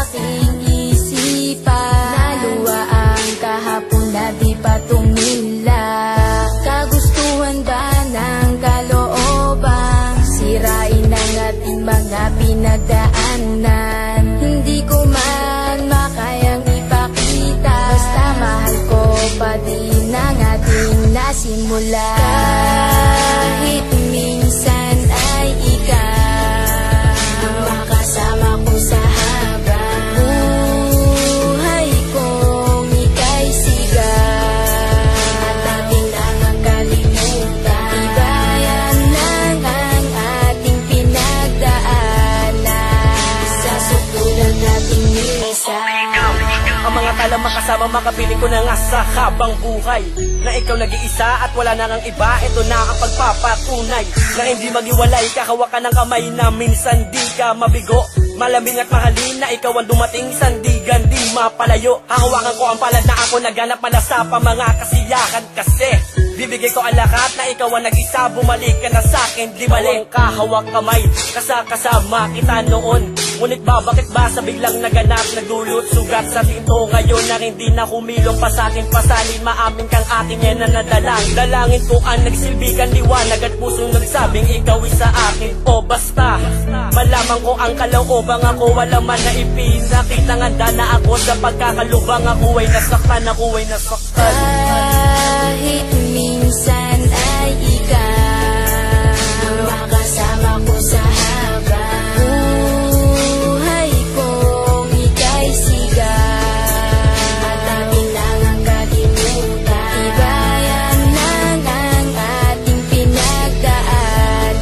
aking isipan. Naluwa ang kahapon na di pa tumila. Kagustuhan ba ng kalooban? Sirain ang ating mga pinagdaanan. Hindi ko man makayang ipakita, basta mahal ko pa din ang ating nasimula. Kahit minsan ay ikaw ang makasama ko sa habang buhay kong ika'y sigaw. At ating nang kalimutan, ibayan lang ang ating pinagdaanan. Sa sutulan nating minsan, ang mga tala makasama, makapiling ko na nga sa habang buhay na ikaw nag-iisa at wala na ngang iba. Ito na ang pagpapatunay na hindi maghiwalay. Kakawakan ng kamay na minsan di ka mabigo. Malamig at mahalin na ikaw ang dumating, sandigan di mapalayo. Hahawakan ko ang palad na ako naganap pala sa mga kasiyahan. Kasi bibigay ko ang lahat na ikaw ang nag-isa. Bumalik ka na sa'kin, di balik kahawak kamay. Kasama kita noon, ngunit bakit ba sa biglang naganap, nagdulot sugat sa tinto ngayon na hindi na humilong pa sa akin. Pasalin, maamin kang aking yan na nadalang. Dalangin ko ang nagsilbigan liwanag at pusong nagsabing ikaw isa akin. O basta malaman ko ang kalooban ako, wala man na ipinakita. Nganda na ako sa pagkakalubang, ako ay nasaktan, ako ay nasaktan. kahit minsan ay ikaw ang makasama ko sa habang buhay kong ika'y sigaw. At ating nang kalimutan, ibayan lang ang ating pinagdaanan.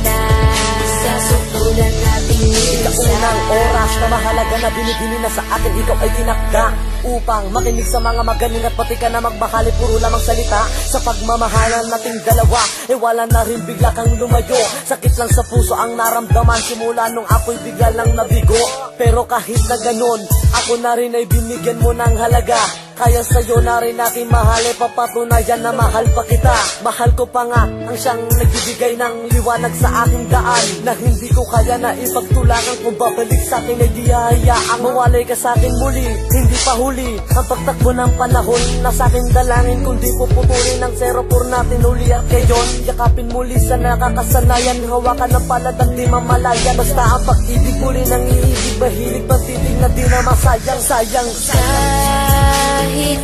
Sa sutulan nating minsan, Unang oras na mahalaga na binibini na sa akin, ikaw ay tinakda upang makinig sa mga magaling at pati ka na magbakali. Puro lamang salita sa pagmamahalan nating dalawa, wala na rin bigla kang lumayo. Sakit lang sa puso ang naramdaman simula nung ako'y bigla lang nabigo. Pero kahit na ganun, ako na rin ay binigyan mo ng halaga. Kaya sa'yo na rin aking mahal, papatunayan na mahal pa kita. Mahal ko pa nga ang siyang nagbibigay ng liwanag sa aking daan, na hindi ko kaya na ipagtulakan. Kung babalik sa'kin ay di hahayaang mawalay ka sa'kin muli. Hindi pa huli ang pagtakbo ng panahon na sa'king dalangin, kundi puputulin ang 04 natin uli. At ngayon, yakapin muli sa nakakasanayan, hawakan ng palad at di mamalayan. Basta ang pag-ibig muli ng iibig, mahilig pang titig na di na masayang. Sayang kahit